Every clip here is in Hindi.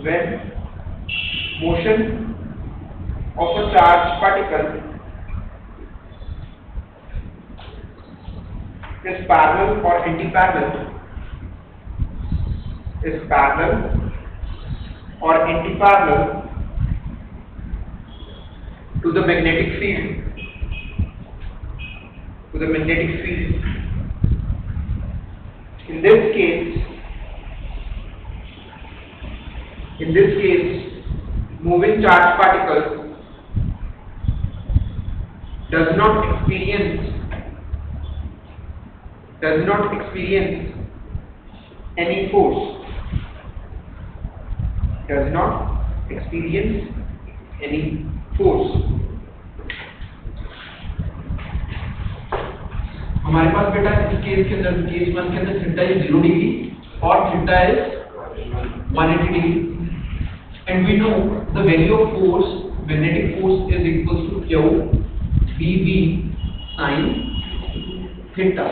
when motion of a charged particle is parallel or anti-parallel, to the magnetic field, In this case, moving charged particle does not experience any force. हमारे पास बेटा इस केस के अंदर, केस 1 के अंदर थीटा इज 0 डिग्री और theta is 180 degree, and we know the value of force, magnetic force, is equals to Q BB sin theta.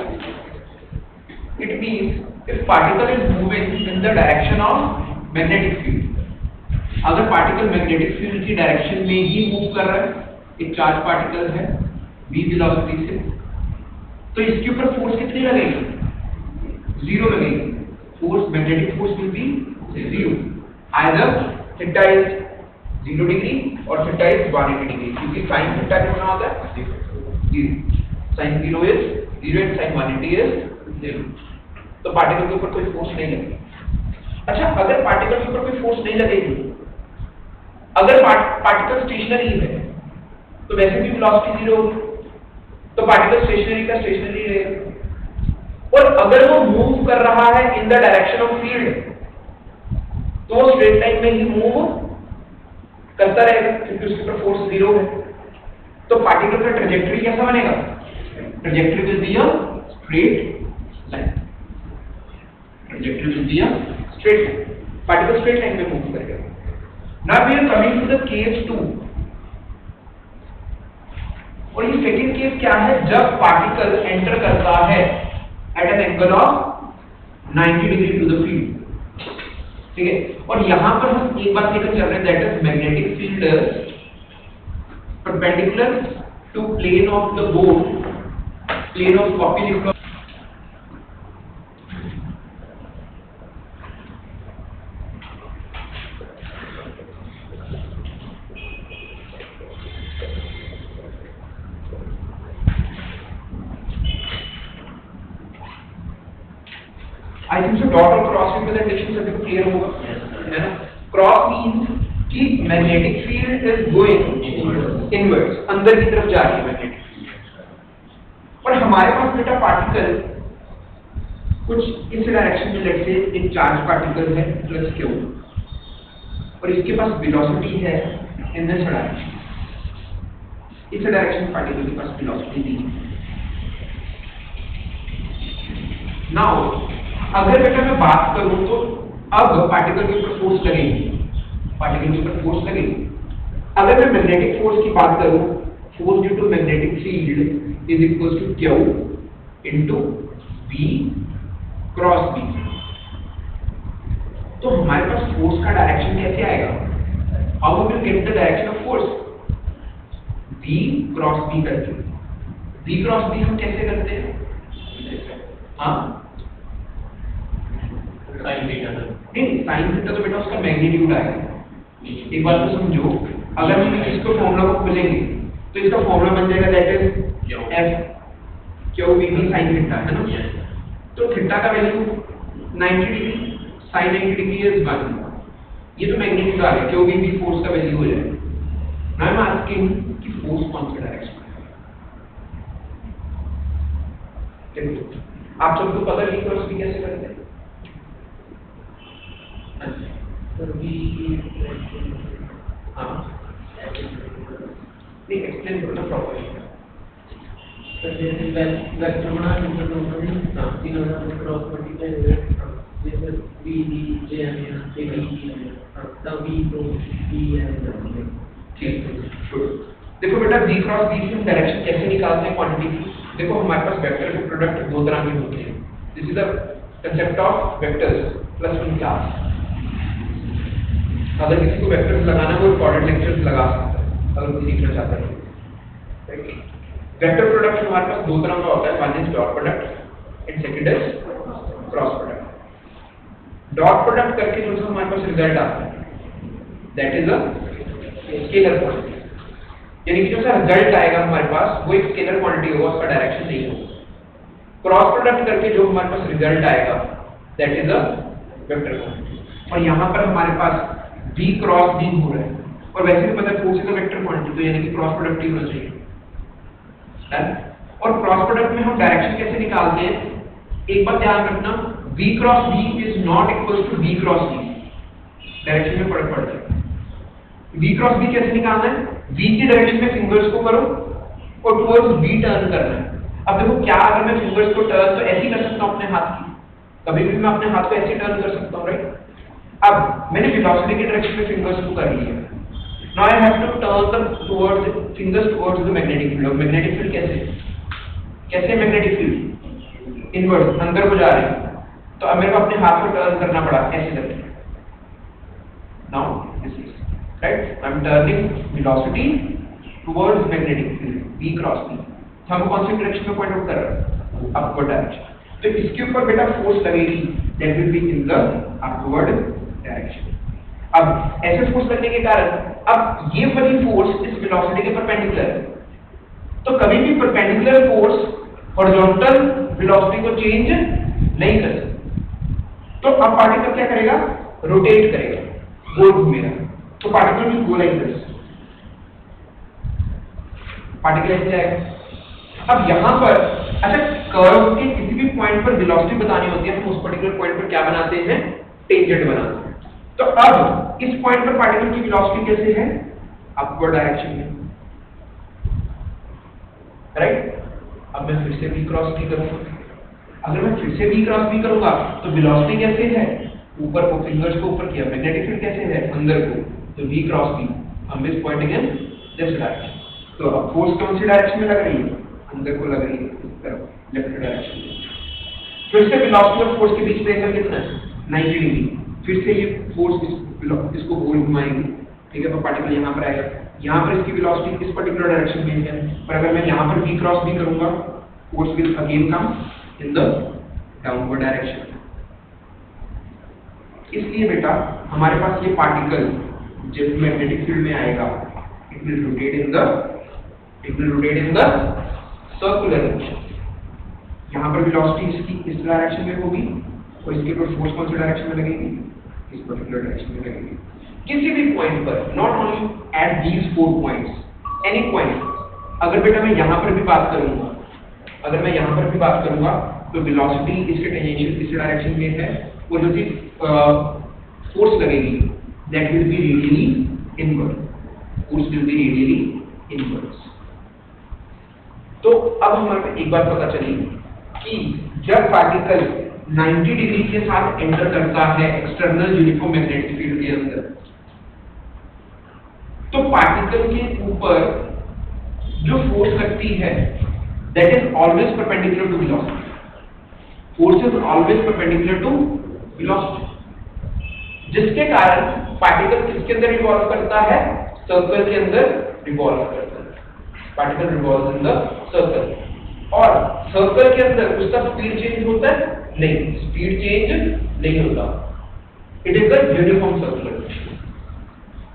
It means if particle is moving in the direction of magnetic field, अगर पार्टिकल मैग्नेटिक फील्ड की डायरेक्शन में ही मूव कर रहा है, एक चार्ज पार्टिकल है v वेलोसिटी से, तो इसके ऊपर फोर्स कितनी लगेगी? 0 लगेगी. Force, magnetic force will be 0. Either theta is 0 degree और थीटा इज 180 डिग्री, क्योंकि sin थीटा कितना होता है? 0. sin 0 is 0 and sin 180 is 0. तो पार्टिकल के ऊपर कोई फोर्स नहीं लगेगी. अच्छा, अगर पार्टिकल के ऊपर कोई फोर्स नहीं लगेगी, अगर पार्टिकल स्टेशनरी है, तो वैसे भी वेलोसिटी 0 होगी, तो पार्टिकल स्टेशनरी का स्टेशनरी रहेगा. और अगर वो मूव कर रहा है in the direction of field, तो वो स्ट्रेट लाइन में ही मूव करता रहेगा, क्योंकि उसके ऊपर फोर्स 0 है. तो पार्टिकल का ट्रैजेक्टरी कैसा बनेगा? Trajectory will be a straight line. Particle straight line में मूव करेगा. Now we are coming to the case 2. और ये सेकंड केस क्या है? जब पार्टिकल एंटर करता है at an angle of 90 degree to the field. ठीक है, और यहां पर हम एक बात लेकर चल रहे हैं, that is magnetic field perpendicular to plane of the board, plane of copy लिख लो. I think so dot और क्रॉस रिप्रेजेंटेशन सभी को क्लियर होगा, है ना? क्रॉस मींस कि magnetic field is going inwards, अंदर की तरफ जा रही है मैग्नेटिक फील्ड. और हमारे पास बेटा पार्टिकल कुछ इस डायरेक्शन में, लेट्स से एक चार्ज पार्टिकल है प्लस q, और इसके पास वेलोसिटी है इन दिस डायरेक्शन. इस डायरेक्शन पार्टिकल के पास वेलोसिटी दी है. नाउ अगर बेटा मैं बात करूं तो अब पार्टिकल के ऊपर फोर्स लगेगी. अगर मैं मैग्नेटिक फोर्स की बात करूं, force due to magnetic field is equal to Q into V cross B. तो हमारे पास फोर्स का डायरेक्शन कैसे आएगा? How we will get the direction of force? V cross B करके. V क्रॉस B हम कैसे करते हैं? हाँ, साइन थीटा. नहीं, साइन थीटा तो बेटा उसका मैग्नीट्यूड आएगा. एक बात तो समझो, अगर हम इसको फॉर्मूला को खोलेंगे तो इसका फॉर्मूला बन जाएगा, that is f q v b sin theta, है ना? तो थीटा का value 90 degree, sin 90 degree is 1. ये तो मैग्नीट्यूड आ गया, q v b फोर्स का वैल्यू हो जाएगा. नाउ आई एम आस्किंग कि फोर्स कौन सा डायरेक्शन है? आप सबको पता है क्रॉस b कैसे करते हैं? हाँ, नहीं एक्सप्लेन करो ना प्रॉपर्ली. जैसे वेक्टर बना के तो नहीं तीनों का क्रॉस मल्टीप्लाई है, जैसे v d j है के v है तब v तो v है. ठीक है, देखो बेटा v क्रॉस b की डायरेक्शन कैसे निकालते हैं क्वांटिटी की. देखो हमारे पास वेक्टर के प्रोडक्ट दो तरह के होते हैं. This is the concept of vectors plus one class. अगर किसी को वेक्टर्स लगाना है वो रिकॉर्डेड लेक्चर्स लगा सकता है अगर कोई सीखना चाहता है। वेक्टर प्रोडक्ट हमारे पास दो तरह का होता है, one is dot product and second is cross product. Dot product करके जो हमारे पास रिजल्ट आता है that is a scalar quantity, यानी कि जो सा रिजल्ट आएगा हमारे पास वो एक स्केलर क्वांटिटी होगा, उसका डायरेक्शन नहीं होगा। क्रॉस प्रोडक्ट करके जो हमारे पास रिजल्ट आएगा that is a vector quantity. और यहाँ पर हमारे पास v क्रॉस v हो रहा है, और वैसे भी पता है force is a vector quantity, तो यानी कि क्रॉस प्रोडक्ट ही होना चाहिए। और क्रॉस प्रोडक्ट में हम डायरेक्शन कैसे निकालते हैं, एक बात ध्यान रखना, v cross v is not equal to v cross v, direction में फर्क पड़ता है। v क्रॉस v कैसे निकालना है, v की डायरेक्शन में फिंगर्स को करो और टुवर्ड्स v टर्न करना है। अब देखो क्या अगर मैं फिंगर्स को टर्न तो ऐसे ही कर सकता हूं अपने हाथ की, कभी भी मैं अपने हाथ को ऐसे टर्न कर सकता हूं, राइट। अब मैंने वेलोसिटी की डायरेक्शन में फिंगर्स को कर लिया, now I have to turn the towards fingers towards the magnetic field. Magnetic field कैसे मैग्नेटिक फील्ड इनवर्स अंदर को जा रही है, तो अब मेरे को अपने हाथ को टर्न करना पड़ा ऐसे करके। Now this is right, I am turning velocity towards magnetic field v cross v। तो हम कौन सी डायरेक्शन में पॉइंट आउट कर रहे हैं, अपवर्ड डायरेक्शन। तो इसके ऊपर बेटा फोर्स लगेगी that will be in the upward direction. अब ऐसे फोर्स लगने के कारण अब ये वाली फोर्स इस वेलोसिटी के परपेंडिकुलर है, तो कभी भी परपेंडिकुलर फोर्स हॉरिजॉन्टल वेलोसिटी को चेंज नहीं कर सकता। तो अब पार्टिकल क्या करेगा, रोटेट करेगा, गोल घूमेगा। तो particle will go like this, particle ऐसे जाएगा। अब यहाँ पर अच्छा कर्व के किसी भी पॉइंट पर वेलोसिटी बतानी होती है, हम उस पर्टिकुलर पॉइंट पर क्या बनाते हैं, टेंजेंट बनाते हैं। तो अब इस पॉइंट पर पार्टिकल की वेलोसिटी कैसे है, अपवर्ड डायरेक्शन में, राइट। अब मैं फिर से v क्रॉस v करूंगा, अगर मैं फिर से v क्रॉस v करूंगा तो वेलोसिटी कैसे है, ऊपर को फिंगर्स को ऊपर किया, मैग्नेटिक फील्ड कैसे है, अंदर को, तो v क्रॉस v, हम इस पॉइंटिंग इन दिस डायरेक्शन। तो अब फोर्स कौन सी डायरेक्शन में लग रही है, अंदर को लग रही है, इस तरफ लेफ्ट डायरेक्शन में। फिर से वेलोसिटी और फोर्स के बीच में एंगल कितना है, 90 डिग्री। फिर से ये फोर्स इसको गोल घुमाएगी, ठीक है। तो पार्टिकल यहाँ पर आएगा, यहाँ पर इसकी वेलोसिटी इस पर्टिकुलर डायरेक्शन में है, पर अगर मैं यहाँ पर v क्रॉस v करूंगा, force will again come in the downward direction. इसलिए बेटा हमारे पास ये पार्टिकल जब मैग्नेटिक फील्ड में आएगा, it will rotate in the circular motion. यहाँ पर वेलोसिटी इसकी इस डायरेक्शन में होगी और इसके ऊपर फोर्स कौन सी डायरेक्शन में लगेगी, इस पर्टिकुलर डायरेक्शन में लगेगी। किसी भी पॉइंट पर, not only at these 4 points, any point. अगर बेटा मैं यहाँ पर भी बात करूंगा, तो वेलोसिटी इसके टेंजेंशियल इस डायरेक्शन में है, वो जो चीज फोर्स लगेगी that will be radially inward, force will be radially inward. तो अब हमारे को एक बात पता चली कि जब पार्टिकल 90 डिग्री के साथ एंटर करता है एक्सटर्नल यूनिफॉर्म मैग्नेटिक फील्ड के अंदर, तो पार्टिकल के ऊपर जो फोर्स लगती है that is always perpendicular to velocity. Force is always perpendicular to velocity, जिसके कारण पार्टिकल किसके अंदर रिवॉल्व करता है, सर्कल के अंदर रिवॉल्व करता है। Particle revolves in the circle, और सर्कल के अंदर उसका स्पीड चेंज होता है, नहीं, स्पीड चेंज नहीं होता, it is the uniform circular motion.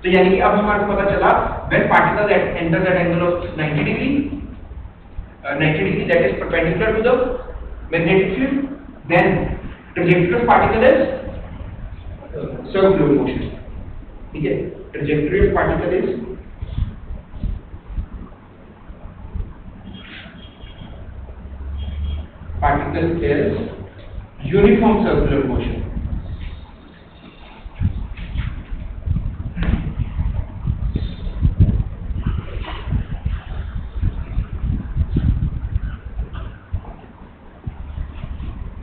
तो यानी कि अब हमारे को पता चला when particle that enter that angle of 90 degree that is perpendicular to the magnetic field, then trajectory of particle is circular motion, ठीक है। Trajectory of particle is uniform circular motion।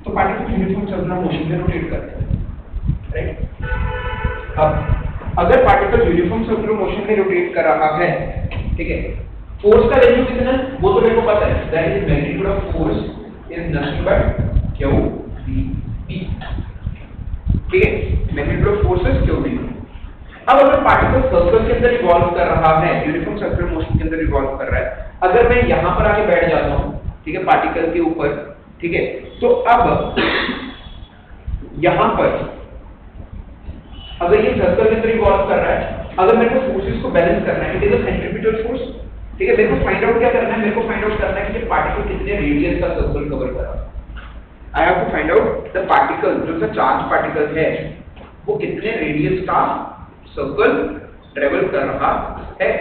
तो पार्टिकल यूनिफॉर्म सर्कुलर मोशन में रोटेट करते हैं, राइट। अब अगर पार्टिकल यूनिफॉर्म सर्कुलर मोशन में रोटेट कर रहा है, ठीक है, फोर्स का वैल्यू कितना है वो तो मेरे को पता है, that is magnitude of force is nothing but Q V P, ठीक है। Magnitude of force is Q V. अब अगर पार्टिकल सर्कल के अंदर रिवॉल्व कर रहा है, यूनिफॉर्म सर्कुलर मोशन के अंदर रिवॉल्व कर रहा है, अगर मैं यहाँ पर आके बैठ जाता हूँ, ठीक है, पार्टिकल के ऊपर, ठीक है, तो अब यहाँ पर अगर ये सर्कल के अंदर रिवॉल्व कर रहा है, अगर मेरे को फोर्सेस को बैलेंस करना है, it is a centripetal force, ठीक है, मेरे को फाइंड आउट क्या करना है, मेरे को फाइंड आउट करना है कि ये पार्टिकल कितने रेडियस का सर्कल कवर कर रहा है। I have to find out the particle, जो सा चार्ज पार्टिकल है वो कितने रेडियस का सर्कल ट्रेवल कर रहा है।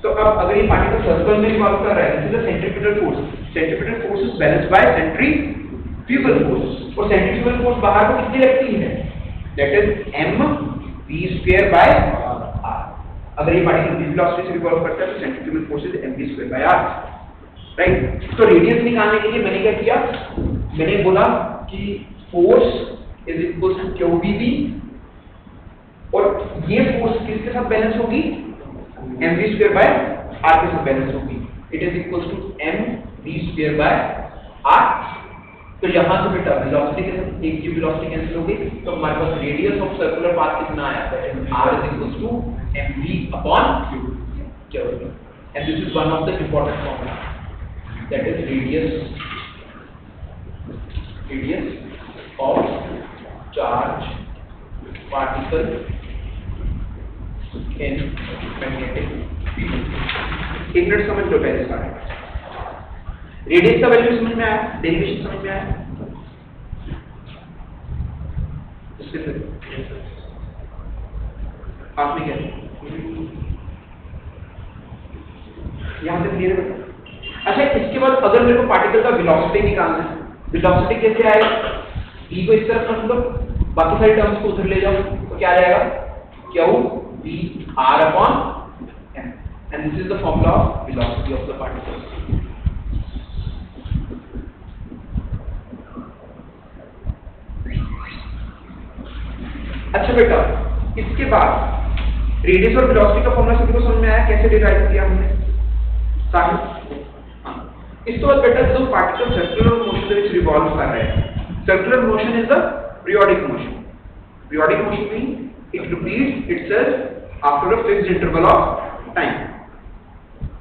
तो अब अगर ये पार्टिकल सर्कल में रिवॉल्व कर रहा है, this is the centripetal force, centripetal force is balanced bye centrifugal force, और सेंट्रीफ्यूगल फोर्स बाहर को कितनी लगती है, that is mv² by r। अगर ये पार्टिकल v वेलोसिटी से रिवॉल्व करता है तो centrifugal force is mv² by r, right. तो रेडियस निकालने के लिए मैंने क्या किया, मैंने बोला कि force is equal to qvb, और ये फोर्स किसके साथ बैलेंस होगी, mv² बाय r के साथ बैलेंस होगी, it is equal to mv² by r। तो यहाँ से बेटा वेलोसिटी के साथ एक की वेलोसिटी कैंसिल हो गई, तो हमारे पास रेडियस ऑफ सर्कुलर पाथ कितना आया है, r is equal to mv upon q, and this is one of the important formula, that is radius of charge particle in magnetic field। एक मिनट समझ लो पहले सारा, रेडियस का वैल्यू समझ में आया, डेरिवेशन समझ में आया, इसके फिर आपने क्या यहाँ से क्लियर है। अच्छा, इसके बाद अगर मेरे को पार्टिकल का वेलोसिटी निकालना है, वेलोसिटी कैसे आएगा, v को इस तरफ रख लो, बाकी सारी टर्म्स को उधर ले जाओ, तो क्या आ जाएगा, q v r upon m, and this is the formula of velocity of the particle। अच्छा बेटा, इसके बाद रेडियस और वेलोसिटी का फॉर्मूला सभी को समझ में आया, कैसे डिराइव किया हमने साहिब। हाँ, इस तो बाद बेटा जो पार्टिकल सर्कुलर मोशन में रिवॉल्व कर रहे हैं, circular motion is the periodic motion, periodic motion means it repeats itself after a fixed interval of time,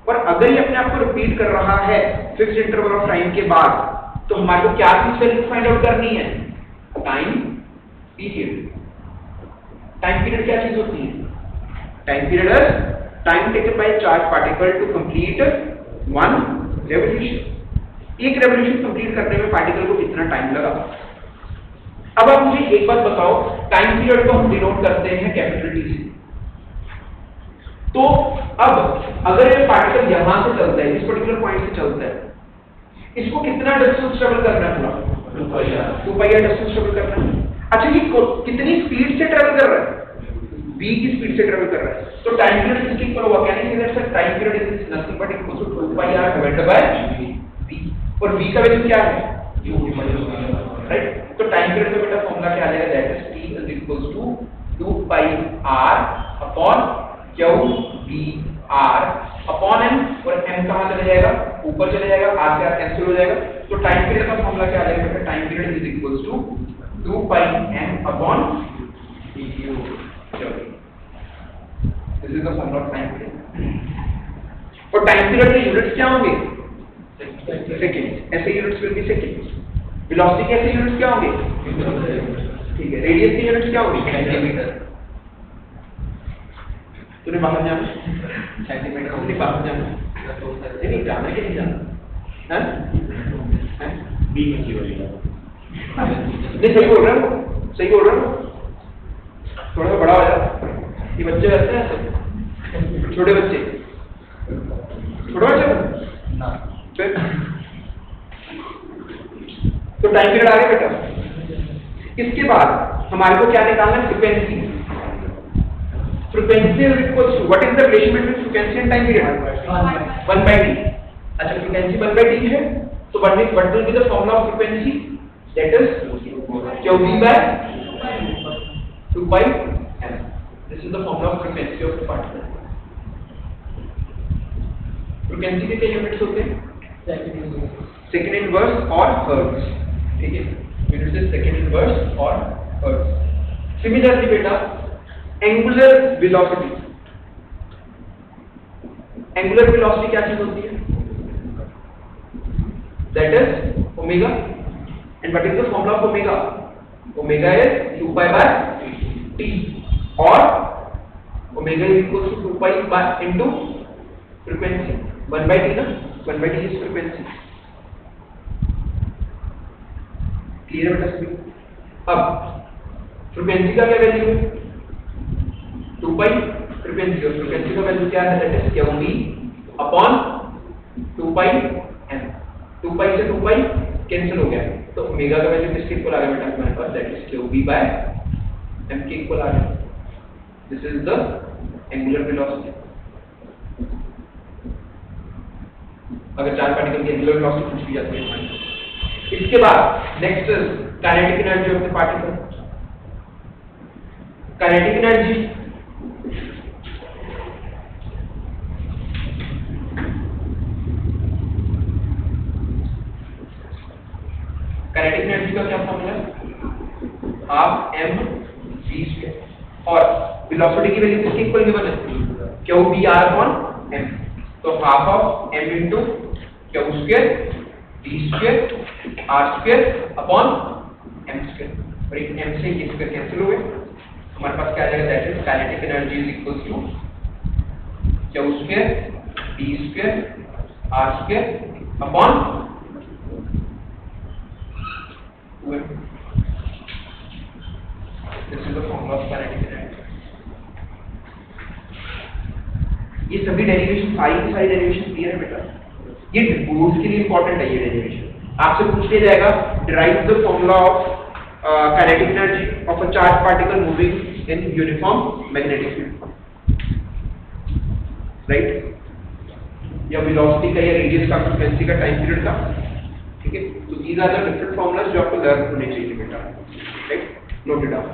और अगर ये अपने आप को रिपीट कर रहा है फिक्स्ड इंटरवल ऑफ टाइम के बाद, तो हमारे को क्या चीज वैल्यू फाइंड आउट करनी है, टाइम पीरियड। टाइम पीरियड क्या चीज होती है, time period is time taken by charge particle to complete one revolution. एक रेवोल्यूशन कंप्लीट करने में पार्टिकल को कितना टाइम लगा। अब आप मुझे एक बात बताओ, टाइम पीरियड को हम डिनोट करते हैं कैपिटल टी से, तो अब अगर ये पार्टिकल यहां से चलता है, इस पर्टिकुलर पॉइंट से चलता है, इसको कितना डिस्टेंस ट्रेवल करना है, पूरा 2πr डिस्टेंस ट्रेवल करना है। अच्छा, ये कितनी स्पीड से ट्रेवल कर रहा है, v की स्पीड से ट्रेवल कर रहा है, तो टाइम पीरियड किसके इक्वल होगा, can you say that time period is nothing but equal to 2πr divided by v, और v का वैल्यू क्या है, राइट। तो टाइम पीरियड का बेटा फॉर्मूला क्या आ जाएगा, that is t is equal to 2πr upon qvr upon m, और m कहां चले जाएगा, ऊपर चले जाएगा, r से r कैंसिल हो जाएगा, तो टाइम पीरियड का फॉर्मूला क्या आ जाएगा बेटा, time period is equal to 2πm upon dq। This is the formula of time period। और टाइम पीरियड के यूनिट्स क्या होंगे, सेकंड, ऐसे units will be second. Velocity के ऐसे यूनिट्स क्या होंगे, ठीक है। रेडियस के यूनिट्स क्या होंगे, सेंटीमीटर। तूने बाहर जाना, सेंटीमीटर तूने बाहर जाना, नहीं जाना कि नहीं जाना, हैं बी की वजह नहीं, सही बोल रहा हूँ, सही बोल रहा हूँ, थोड़ा सा बड़ा हो जाए, ये बच्चे रहते हैं सब, छोटे बच्चे, छोटे बच्चे ना, फिर तो टाइम पीरियड आ गया बेटा। इसके बाद हमारे को क्या निकालना है, frequency. Frequency is equal to, what is the relation between frequency and time period, 1/t। अच्छा, फ्रीक्वेंसी 1/t है, तो what will be the formula of frequency, that is qv by 2πm। this is the formula of frequency of the particle। frequency के क्या यूनिट्स होते हैं, सेकंड इनवर्स और हर्ट्ज, ठीक है, यूनिट से सेकंड इनवर्स और हर्ट्ज। सिमिलरली बेटा एंगुलर वेलोसिटी, एंगुलर वेलोसिटी क्या चीज होती है? That is omega, and what is the formula of omega? Omega is 2 pi by t, और omega is equal to 2 pi by into frequency 1 by t ना, 1 by t is frequency. Clear है बेटा सभी? अब फ्रीक्वेंसी का क्या वैल्यू है? 2 पाई फ्रीक्वेंसी, और फ्रीक्वेंसी का वैल्यू क्या है? That is qb upon 2 pi m। 2 पाई से 2 पाई कैंसिल हो गया, तो ओमेगा का वैल्यू किसके इक्वल आ गया बेटा हमारे पास? That is qb by m के इक्वल आ गया। This is the angular velocity. अगर चार पार्टिकल की एंगुलर वेलोसिटी पूछ ली जाती है। इसके बाद next is kinetic energy of the particle. Kinetic energy kinetic energy का क्या फॉर्मूला है? हाफ m v स्क्वायर, और वेलोसिटी की वैल्यू किसके इक्वल गिवन है? qb r अपॉन m, तो half of m into q square v square r square upon m square, और एक m से ये स्क्वायर कैंसिल हो गए, हमारे पास क्या आ जाएगा? That is kinetic energy is equal to q square v square r square upon 2m। This is the formula of kinetic energy. ये सभी डेरिवेशन, सारी डेरिवेशन क्लियर है बेटा? ये बोर्ड के लिए इंपॉर्टेंट है ये डेरिवेशन। आपसे पूछ लिया जाएगा derive the formula of kinetic energy of a charge particle moving in uniform magnetic field, right? या वेलोसिटी का, या रेडियस का, फ्रीक्वेंसी का, टाइम पीरियड का, ठीक है? तो these are the different formulas जो आपको लर्न होने चाहिए बेटा, राइट? Note it down.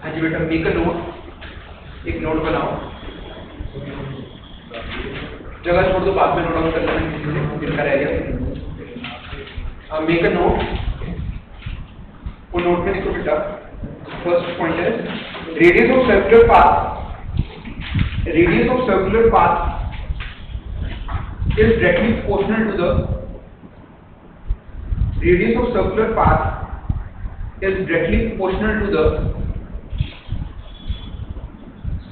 हाँ जी बेटा, मेक अ नोट, एक नोट बनाओ, जगह छोड़ दो, बाद में नोट डाउन कर लेना किसी ने जिनका रह गया। मेक अ नोट, वो नोट में लिखो बेटा, फर्स्ट पॉइंट है radius of circular path, radius of circular path is directly proportional to the radius of circular path is directly proportional to the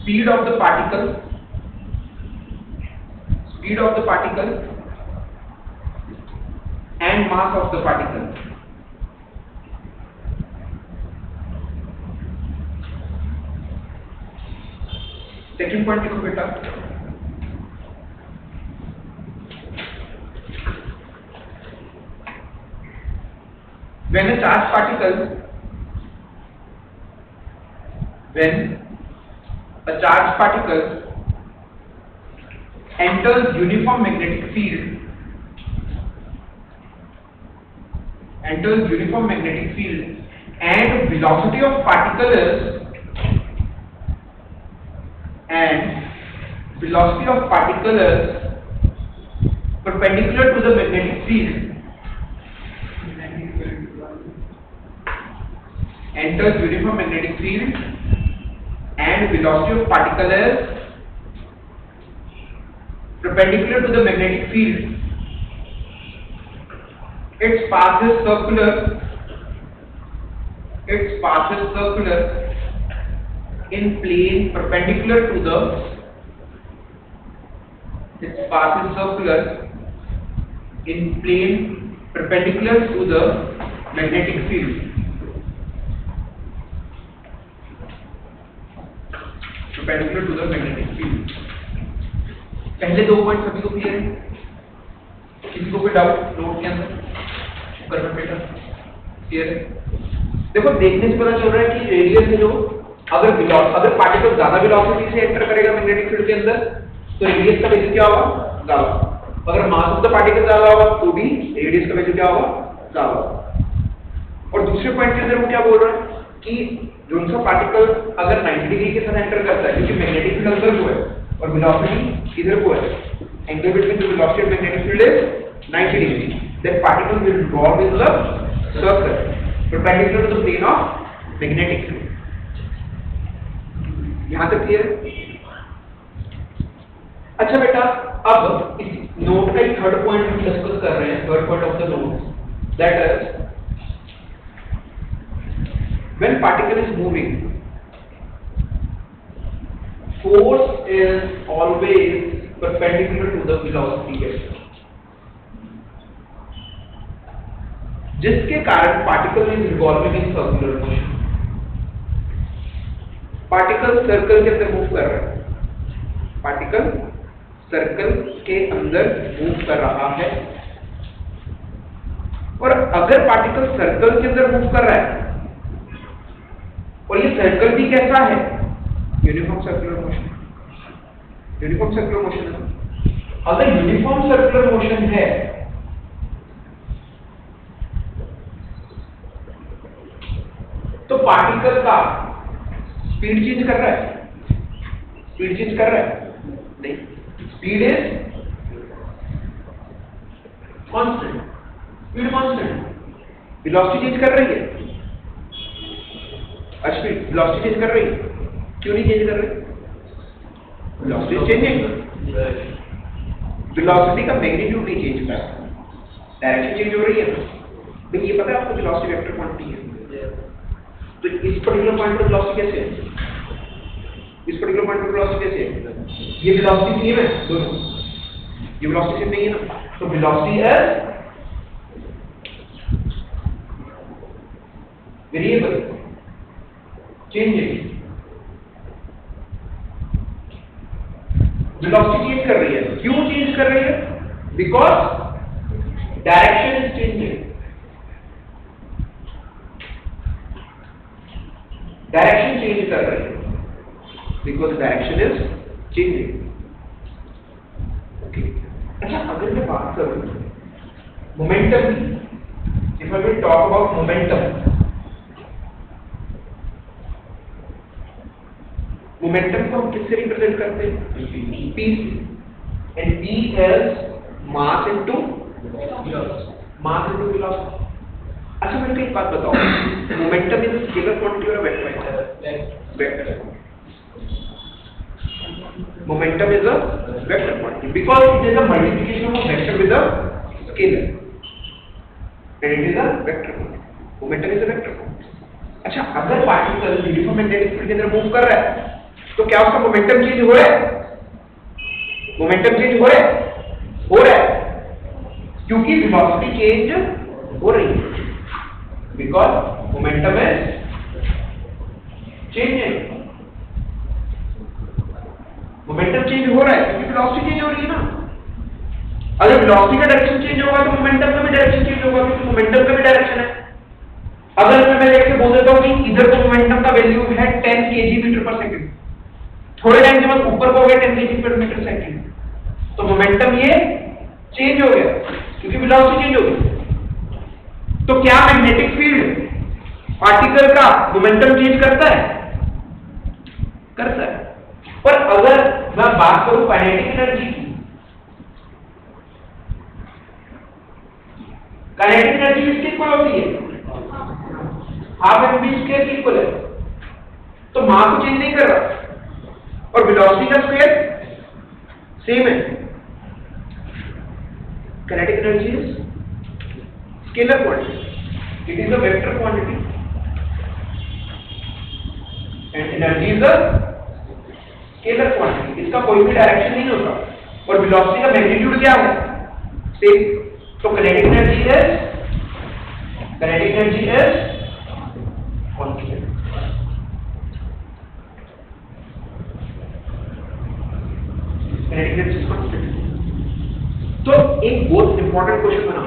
speed of the particle and mass of the particle. Second point लिखो बेटा, when a charged particle enters uniform magnetic field and velocity of particle is perpendicular to the magnetic field, enters uniform magnetic field and velocity of particle is perpendicular to the magnetic field. Its path is circular. In plane perpendicular to the. Its path is circular in plane perpendicular to the magnetic field. Perpendicular to the magnetic field. पहले दो पॉइंट सभी को क्लियर है? किसी को कोई डाउट नोट के अंदर? करना बेटा क्लियर है? देखो देखने से पता चल रहा है कि रेडियस है जो अगर पार्टिकल ज्यादा वेलोसिटी से एंटर करेगा मैग्नेटिक फील्ड के अंदर तो रेडियस का वैल्यू क्या होगा? ज्यादा। अगर मास ऑफ द पार्टिकल ज्यादा होगा तो भी रेडियस का वैल्यू क्या होगा? ज्यादा। और दूसरे पॉइंट के अंदर वो क्या बोल रहा है कि जो सा पार्टिकल अगर 90 डिग्री के साथ एंटर करता है क्योंकि मैग्नेटिक फील्ड अंदर को है और वेलोसिटी इधर को है, angle between the velocity of magnetic field is 90 degree, that particle will revolve in the circle, perpendicular to the plane of magnetic field. यहाँ तक क्लियर है? अच्छा बेटा, अब इस नोट का एक थर्ड पॉइंट हम डिस्कस कर रहे हैं, third point of the note, that is when particle is moving, force is always perpendicular to the velocity vector, जिसके कारण particle is revolving in circular motion. Particle circle के अंदर मूव कर रहा है, पार्टिकल सर्कल के अंदर मूव कर रहा है, और अगर पार्टिकल सर्कल के अंदर मूव कर रहा है और ये सर्कल भी कैसा है, uniform circular motion, uniform circular motion है। अगर यूनिफॉर्म सर्कुलर मोशन है तो पार्टिकल का स्पीड चेंज कर रहा है, स्पीड चेंज कर रहा है नहीं, speed is constant, speed constant. Velocity change कर रही है, स्पीड वेलोसिटी चेंज कर रही है, क्यों नहीं चेंज कर रही? वेलोसिटी चेंजिंग, वेलोसिटी का मैग्नीट्यूड नहीं चेंज कर रहा, डायरेक्शन चेंज हो रही है ना। लेकिन ये पता है आपको वेलोसिटी वेक्टर क्वांटिटी है, तो इस पर्टिकुलर पॉइंट पर वेलोसिटी कैसे है, इस पर्टिकुलर पॉइंट पर वेलोसिटी कैसे है? ये वेलोसिटी सेम है दोनों, ये वेलोसिटी सेम नहीं है ना, तो velocity is variable, changing. Velocity change कर रही है, क्यों चेंज कर रही है? Because direction is changing, direction change कर रही है, because direction is changing. Okay, अच्छा अगर मैं बात करूं मोमेंटम की, if I will talk about momentum, momentum को हम किससे रिप्रेजेंट करते हैं? P से, and P is mass into mass into velocity. अच्छा मेरे को एक बात बताओ, momentum is a scalar quantity और vector? Vector. Momentum is a vector quantity because it is a multiplication of vector with a scalar, and it is a vector quantity. Momentum is a vector quantity. अच्छा अगर पार्टिकल यूनिफॉर्म मैग्नेटिक फील्ड के अंदर मूव कर रहा है तो क्या उसका मोमेंटम चेंज हो रहा है? मोमेंटम चेंज हो रहा है? हो रहा है, क्योंकि वेलोसिटी चेंज हो रही है, because momentum is changing. Momentum change हो रहा है क्योंकि वेलोसिटी चेंज हो रही है ना। अगर वेलोसिटी का डायरेक्शन चेंज होगा तो मोमेंटम का भी डायरेक्शन चेंज होगा, क्योंकि मोमेंटम का भी डायरेक्शन है। अगर मैं ऐसे बोल देता हूं कि इधर तो मोमेंटम का वैल्यू है 10 kg/s, थोड़े टाइम के बाद ऊपर को हो गया 10 kg/s, तो मोमेंटम ये चेंज हो गया क्योंकि वेलोसिटी चेंज हो गई। तो क्या मैग्नेटिक फील्ड पार्टिकल का मोमेंटम चेंज करता है? करता है। पर अगर मैं बात करूं काइनेटिक एनर्जी की, काइनेटिक एनर्जी किसके इक्वल होती है? हाफ एम वी स्क्वायर के इक्वल है, तो मास को चेंज नहीं कर रहा और वेलोसिटी का स्क्वायर सेम है। Kinetic energy is scalar quantity, it is a vector quantity and energy is a scalar quantity. इसका कोई भी डायरेक्शन नहीं होता और वेलोसिटी का मैग्नीट्यूड क्या है? सेम। तो काइनेटिक एनर्जी इज कांस्टेंट। तो एक बहुत इंपॉर्टेंट क्वेश्चन बना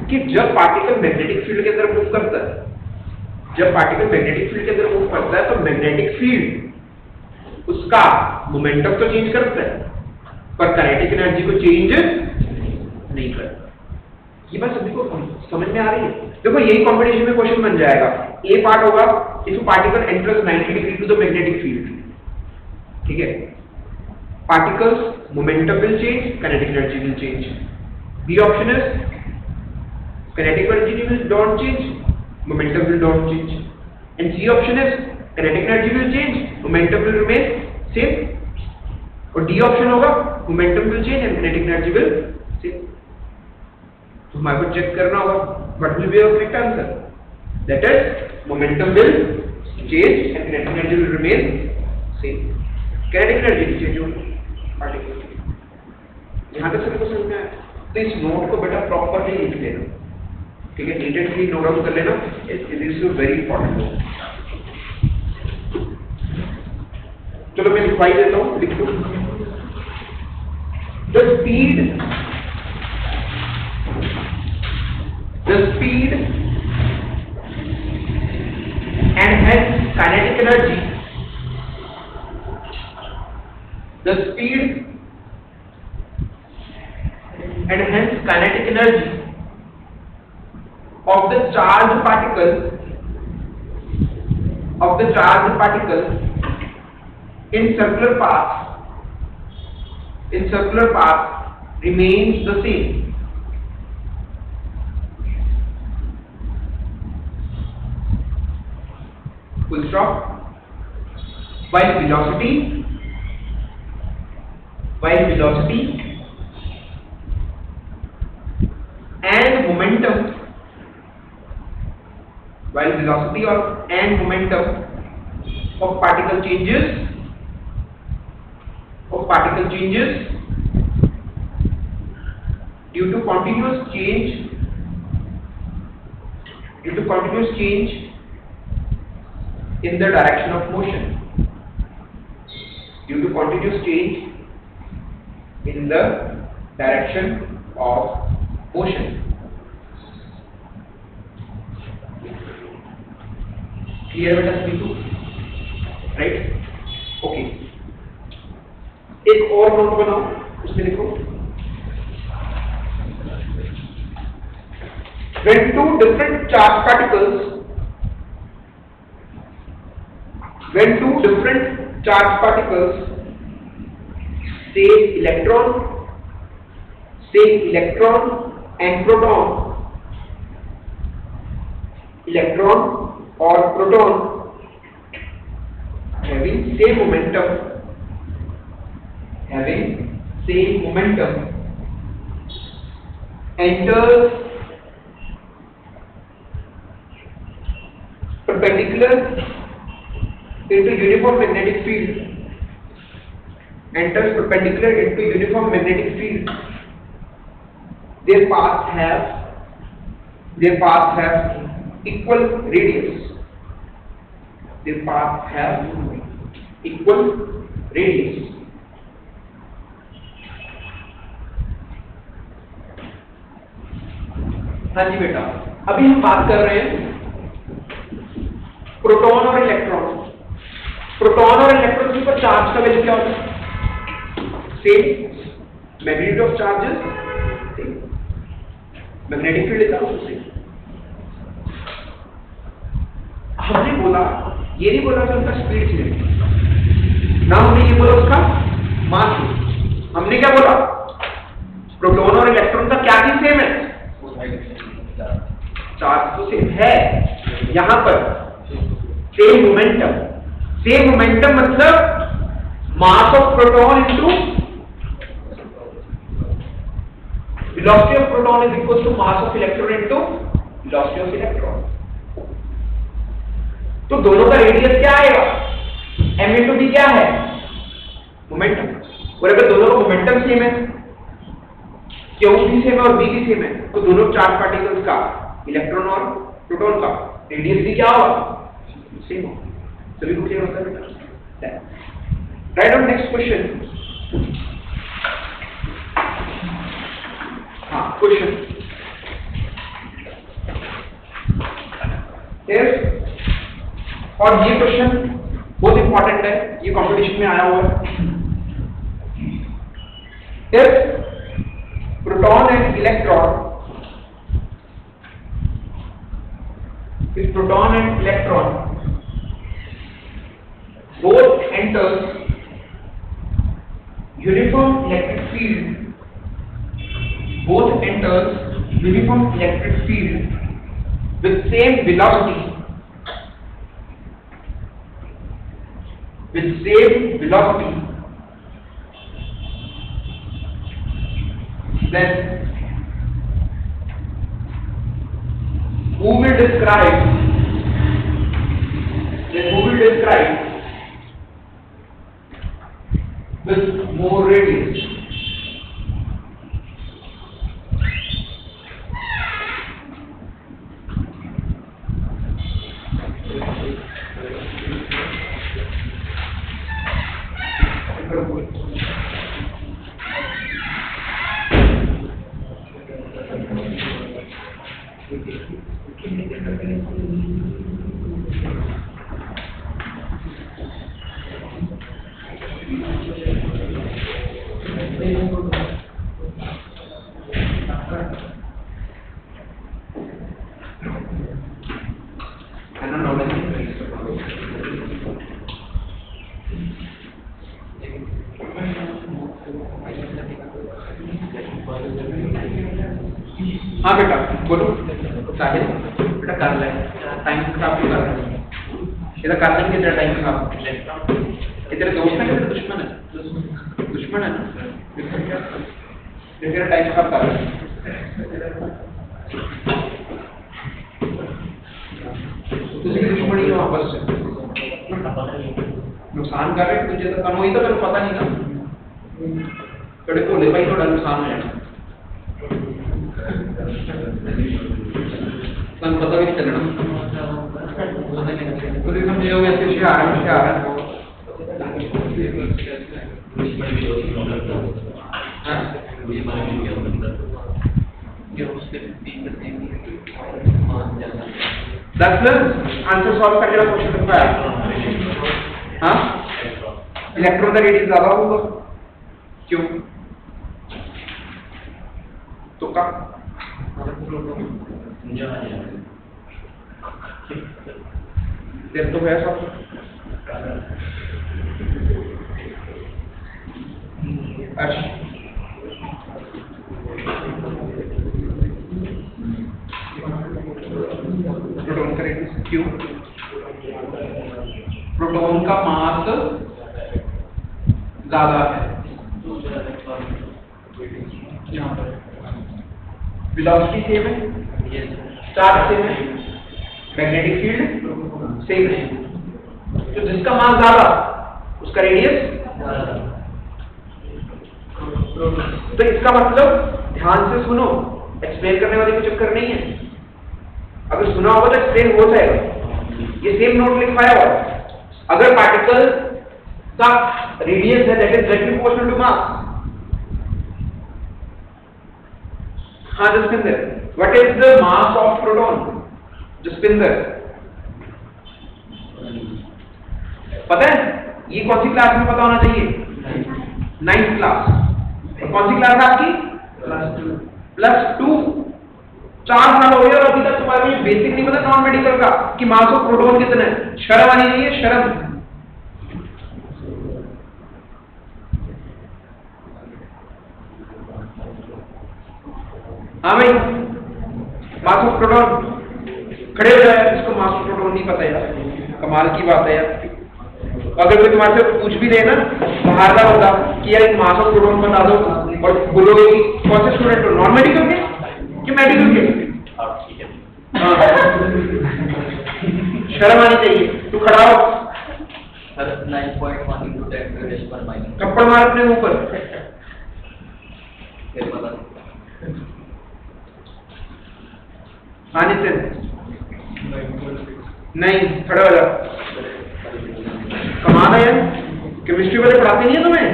कि जब पार्टिकल मैग्नेटिक फील्ड के अंदर मूव करता है, जब पार्टिकल मैग्नेटिक फील्ड के अंदर मूव करता है तो मैग्नेटिक फील्ड उसका मोमेंटम तो चेंज करता है पर काइनेटिक एनर्जी को चेंज नहीं करता। ये बात सभी को समझ में आ रही है? देखो यही कॉम्बिनेशन में क्वेश्चन बन जाएगा। ए पार्ट होगा if particle enters 90 degree to the magnetic field, ठीक है, particles momentum will change, kinetic energy will change. B option is kinetic energy will don't change, momentum will not change. And C option is kinetic energy will change, momentum will remain same. और D option होगा momentum will change and kinetic energy will same. तो हमारे को चेक करना होगा what will be our correct answer. That is momentum will change and kinetic energy will remain same. Kinetic energy will change होगी particle. यहाँ तक सभी को समझ में आया? तो इस नोट को बेटा प्रॉपरली लिख लेना, ठीक है, नीटली नोट डाउन कर लेना, इट इज वेरी इंपॉर्टेंट। चलो मैं लिखवाई देता हूँ, लिख दो। The speed and hence kinetic energy, the speed and hence kinetic energy of the charged particle in circular path remains the same. Full stop. While velocity and momentum, while velocity and momentum of particle changes due to continuous change in the direction of motion. Due to continuous change in the direction of motion. Clear बेटा सभी को? Right? Okay. एक और नोट बनाओ, उसमें लिखो when two different charged particles say electron and proton having same momentum enters perpendicular into uniform magnetic field, their paths have equal radius. हाँ जी बेटा, अभी हम बात कर रहे हैं प्रोटॉन और इलेक्ट्रॉन के ऊपर चार्ज का वैल्यू क्या होता है? Same magnitude of charges, magnetic field इतना सेम। हमने बोला, ये नहीं बोला कि उनका स्पीड सेम, ना हमने ये बोला उसका मास। हमने क्या बोला? प्रोटॉन और इलेक्ट्रॉन का क्या चीज सेम है? चार्ज तो सेम है। यहां पर सेम मोमेंटम मतलब mass of proton into velocity of proton is equal to mass of electron into velocity of electron. तो दोनों का रेडियस क्या आएगा? m इनटू b क्या है? मोमेंटम। और अगर दोनों का मोमेंटम सेम है, Q भी सेम है और B भी सेम है, तो दोनों चार्ज पार्टिकल्स का, इलेक्ट्रॉन और प्रोटॉन का रेडियस भी क्या होगा? सेम होगा। सभी को क्लियर होता है बेटा? Right on next question. हाँ, क्वेश्चन और ये क्वेश्चन बहुत इंपॉर्टेंट है, ये कंपटीशन में आया हुआ है। If proton and electron both enters uniform electric field with same velocity, then who will describe with more radius? हाँ बेटा बोलो साहिल बेटा कर ले टाइम खराब क्यों कर रहे हैं इधर कर लेंगे तेरा टाइम खराब ये तेरे दोस्त है कि तेरे दुश्मन है ना ये तेरा टाइम खराब कर रहा है तुझे दुश्मनी है वापस से नुकसान कर रहे तुझे तो कनोई तो तेरे पता नहीं ना थोड़े भोले भाई थोड़ा नुकसान हो जाना पता भी नहीं चलना तो समझे हो ऐसे होशियार आंसर सॉल्व करने का क्वेश्चन रखा है हाँ इलेक्ट्रॉन का रेडियस ज्यादा होगा क्यों तो का तो है सब अच्छा प्रोटॉन का रेडियस क्यों प्रोटॉन का मास ज्यादा है यहाँ पर वेलोसिटी सेम है चार्ज सेम है मैग्नेटिक फील्ड सेम है तो जिसका मास ज्यादा उसका रेडियस तो इसका मतलब ध्यान से सुनो एक्सप्लेन करने वाले कोई चक्कर नहीं है अगर सुना होगा तो एक्सप्लेन हो जाएगा ये सेम नोट लिखवाया हुआ अगर पार्टिकल का रेडियस है that is directly proportional to mass हाँ Jaspinder what is the mass of proton Jaspinder पता है ये कौन सी क्लास में पता होना चाहिए 9th क्लास कौन सी क्लास है आपकी +2 4 साल हो गए और अभी तक तुम्हारे को बेसिक नहीं पता नॉन मेडिकल का कि मास ऑफ प्रोटॉन कितना है शर्म आनी चाहिए शर्म हाँ भाई मास ऑफ प्रोटॉन खड़े हो जाए इसको मास ऑफ प्रोटॉन नहीं पता यार कमाल की बात है यार अगर कोई तुम्हारे से पूछ भी देना बाहर का बंदा कि यार मास ऑफ प्रोटॉन बता दो और बोलोगे कि कौन से स्टूडेंट हो नॉन मेडिकल के कि मेडिकल के शर्म आनी चाहिए तू खड़ा हो sir 9.1 into 10 to the decimal minus थप्पड़ मार अपने ऊपर फिर पता आने से नहीं खड़े हो जाओ कमाल है यार केमिस्ट्री वाले पढ़ाते नहीं है तुम्हें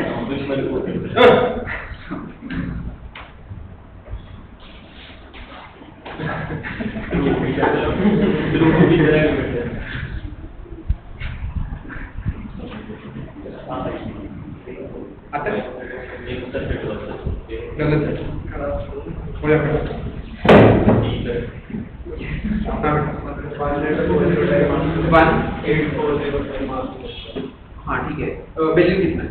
आता है गलत है हो जा बेटा हाँ ठीक है वैल्यू कितना है